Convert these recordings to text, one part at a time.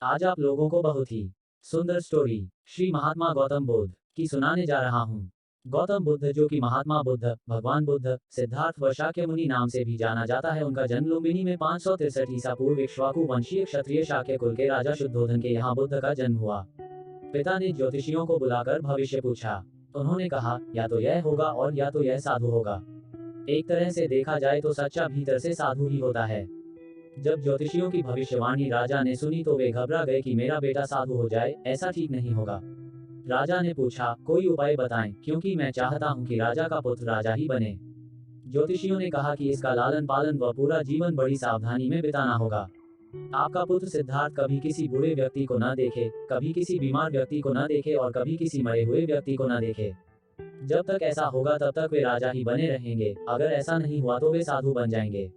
आज आप लोगों को बहुत ही सुंदर स्टोरी श्री महात्मा गौतम बुद्ध की सुनाने जा रहा हूँ। गौतम बुद्ध, जो कि महात्मा बुद्ध, भगवान बुद्ध, सिद्धार्थ व शाक्यमुनि नाम से भी जाना जाता है, उनका जन्म लुम्बिनी में 563 ईसा पूर्व इक्ष्वाकु वंशीय क्षत्रिय शाक्य कुल के राजा शुद्धोधन के यहाँ बुद्ध का जन्म हुआ। पिता ने ज्योतिषियों को बुलाकर भविष्य पूछा। उन्होंने कहा, या तो यह होगा और या तो यह साधु होगा। एक तरह से देखा जाए तो सच्चा भीतर से साधु ही होता है। जब ज्योतिषियों की भविष्यवाणी राजा ने सुनी तो वे घबरा गए कि मेरा बेटा साधु हो जाए, ऐसा ठीक नहीं होगा। राजा ने पूछा, कोई उपाय बताएं, क्योंकि मैं चाहता हूं कि राजा का पुत्र राजा ही बने। ज्योतिषियों ने कहा कि इसका लालन पालन व पूरा जीवन बड़ी सावधानी में बिताना होगा। आपका पुत्र सिद्धार्थ कभी किसी बुरे व्यक्ति को न देखे, कभी किसी बीमार व्यक्ति को न देखे और कभी किसी मरे हुए व्यक्ति को न देखे। जब तक ऐसा होगा तब तक वे राजा ही बने रहेंगे। अगर ऐसा नहीं हुआ तो वे साधु बन जाएंगे।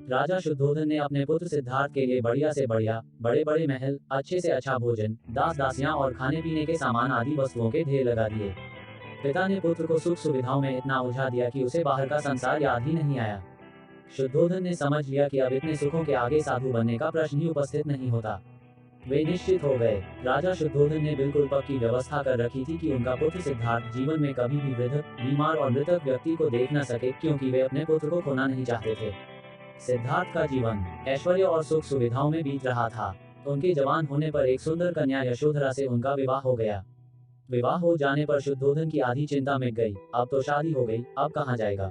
राजा शुद्धोधन ने अपने पुत्र सिद्धार्थ के लिए बढ़िया से बढ़िया, बड़े बड़े महल, अच्छे से अच्छा भोजन, दास दासियां और खाने पीने के सामान आदि वस्तुओं के ढेर लगा दिए। पिता ने पुत्र को सुख सुविधाओं में इतना उलझा दिया कि उसे बाहर का संसार याद ही नहीं आया। शुद्धोधन ने समझ लिया कि अब इतने सुखों के आगे साधु बनने का प्रश्न ही उपस्थित नहीं होता। वे निश्चित हो गए। राजा शुद्धोधन ने बिल्कुल पक्की व्यवस्था कर रखी थी कि उनका पुत्र सिद्धार्थ जीवन में कभी भी वृद्ध, बीमार और मृतक व्यक्ति को देख न सके, क्योंकि वे अपने पुत्र को खोना नहीं चाहते थे। सिद्धार्थ का जीवन ऐश्वर्य और सुख सुविधाओं में बीत रहा था। उनके जवान होने पर एक सुंदर कन्या यशोधरा से उनका विवाह हो गया। विवाह हो जाने पर शुद्धोधन की आधी चिंता मिट गई। अब तो शादी हो गई, अब कहाँ जाएगा?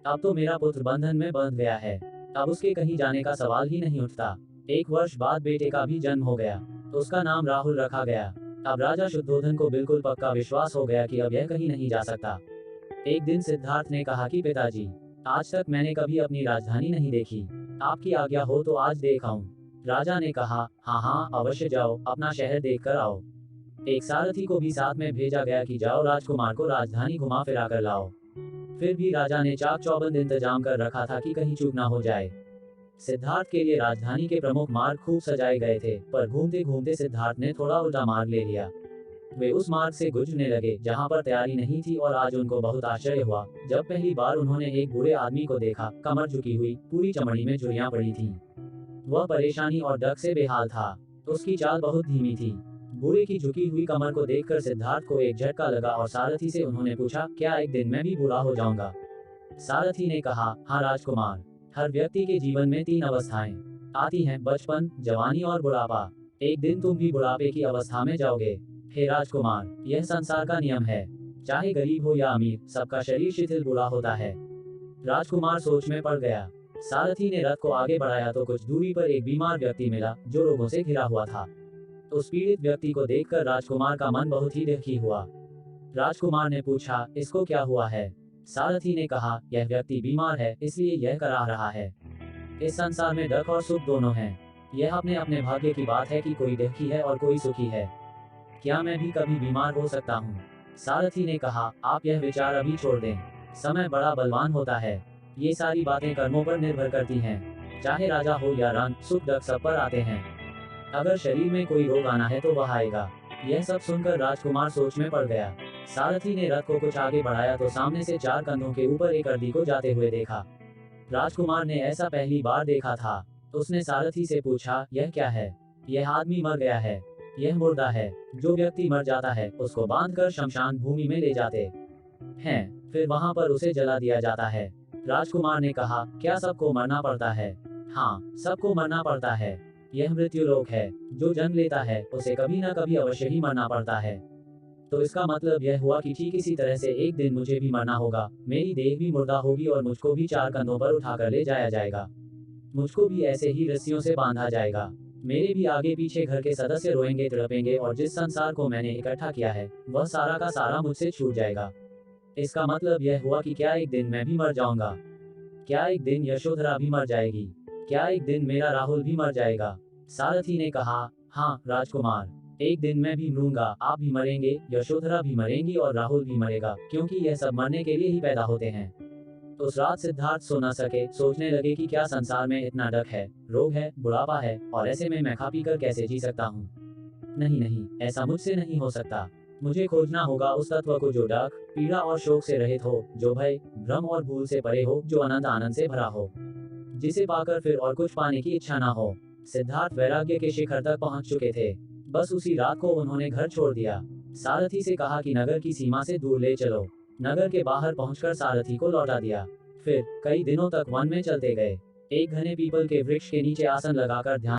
अब तो मेरा पुत्र बंधन में बंध गया है। अब उसके कहीं जाने का सवाल ही नहीं उठता। 1 वर्ष बाद बेटे का भी जन्म हो गया। उसका नाम राहुल रखा गया। अब राजा शुद्धोधन को बिल्कुल पक्का विश्वास हो गया कि अब यह कहीं नहीं जा सकता। एक दिन सिद्धार्थ ने कहा कि पिताजी, आज तक मैंने कभी अपनी राजधानी नहीं देखी। आपकी आज्ञा हो तो आज देख आऊं। राजा ने कहा, हाँ हाँ, अवश्य जाओ, अपना शहर देख कर आओ। एक सारथी को भी साथ में भेजा गया कि जाओ राजकुमार को राजधानी घुमा फिरा कर लाओ। फिर भी राजा ने चाक चौबंद इंतजाम कर रखा था कि कहीं चूक ना हो जाए। सिद्धार्थ के लिए राजधानी के प्रमुख मार्ग खूब सजाए गए थे, पर घूमते घूमते सिद्धार्थ ने थोड़ा उल्टा मार्ग ले लिया। वे उस मार्ग से गुजरने लगे जहां पर तैयारी नहीं थी, और आज उनको बहुत आश्चर्य हुआ जब पहली बार उन्होंने एक बूढ़े आदमी को देखा। कमर झुकी हुई, पूरी चमड़ी में झुर्रियां पड़ी थीं। वह परेशानी और डर से बेहाल था। उसकी चाल बहुत धीमी थी। बूढ़े की झुकी हुई कमर को देखकर सिद्धार्थ को एक झटका लगा और सारथी से उन्होंने पूछा, क्या एक दिन मैं भी बूढ़ा हो जाऊंगा? सारथी ने कहा, हाँ राजकुमार, हर व्यक्ति के जीवन में 3 अवस्थाएं आती हैं, बचपन, जवानी और बुढ़ापा। एक दिन तुम भी बुढ़ापे की अवस्था में जाओगे। हे राजकुमार, यह संसार का नियम है। चाहे गरीब हो या अमीर, सबका शरीर शिथिल बूढ़ा होता है। राजकुमार सोच में पड़ गया। सारथी ने रथ को आगे बढ़ाया तो कुछ दूरी पर एक बीमार व्यक्ति मिला जो रोगों से घिरा हुआ था। उस पीड़ित व्यक्ति को देखकर राजकुमार का मन बहुत ही दुखी हुआ। राजकुमार ने पूछा, इसको क्या हुआ है? सारथी ने कहा, यह व्यक्ति बीमार है, इसलिए यह करा रहा है। इस संसार में दुख और सुख दोनों हैं। यह अपने अपने भाग्य की बात है कि कोई दुखी है और कोई सुखी है। क्या मैं भी कभी बीमार हो सकता हूँ? सारथी ने कहा, आप यह विचार अभी छोड़ दें। समय बड़ा बलवान होता है। ये सारी बातें कर्मों पर निर्भर करती हैं। चाहे राजा हो या रान, सुख दुख सब पर आते हैं। अगर शरीर में कोई रोग आना है तो वह आएगा। यह सब सुनकर राजकुमार सोच में पड़ गया। सारथी ने रथ को कुछ आगे बढ़ाया तो सामने से 4 कंधों के ऊपर एक अर्दी को जाते हुए देखा। राजकुमार ने ऐसा पहली बार देखा था। उसने सारथी से पूछा, यह क्या है? यह आदमी मर गया है, यह मुर्दा है। जो व्यक्ति मर जाता है उसको बांधकर शमशान भूमि में ले जाते हैं, फिर वहां पर उसे जला दिया जाता है। राजकुमार ने कहा, क्या सबको मरना पड़ता है? हाँ, सबको मरना पड़ता है। यह मृत्यु लोक है। जो जन्म लेता है उसे कभी न कभी अवश्य ही मरना पड़ता है। तो इसका मतलब यह हुआ कि ठीक इसी तरह से एक दिन मुझे भी मरना होगा। मेरी देह भी मुर्दा होगी और मुझको भी 4 कंधों पर उठाकर ले जाया जाएगा। मुझको भी ऐसे ही रस्सियों से बांधा जाएगा। मेरे भी आगे पीछे घर के सदस्य रोएंगे, तड़पेंगे और जिस संसार को मैंने इकट्ठा किया है वह सारा का सारा मुझसे छूट जाएगा। इसका मतलब यह हुआ कि क्या एक दिन मैं भी मर जाऊंगा? क्या एक दिन यशोधरा भी मर जाएगी? क्या एक दिन मेरा राहुल भी मर जाएगा? सारथी ने कहा, हाँ राजकुमार, एक दिन मैं भी मरूंगा, आप भी मरेंगे, यशोधरा भी मरेंगी और राहुल भी मरेगा, क्योंकि यह सब मरने के लिए ही पैदा होते हैं। उस रात सिद्धार्थ सो न सके। सोचने लगे कि क्या संसार में इतना डक है, रोग है, बुढ़ापा है, और ऐसे में मैं खा पी कर कैसे जी सकता हूँ? नहीं नहीं, ऐसा मुझसे नहीं हो सकता। मुझे खोजना होगा उस तत्व को जो डक, पीड़ा और शोक से रहित हो, जो भय, भ्रम और भूल से परे हो, जो अनंत आनंद से भरा हो, जिसे पाकर फिर और कुछ पाने की इच्छा ना हो। सिद्धार्थ वैराग्य के शिखर तक पहुंच चुके थे। बस उसी रात को उन्होंने घर छोड़ दिया। सारथी से कहा कि नगर की सीमा से दूर ले चलो। नगर के बाहर पहुंचकर सारथी को लौटा दिया। फिर कई दिनों तक वन में चलते गए। एक घने पीपल के वृक्ष के नीचे आसन लगाकर ध्यान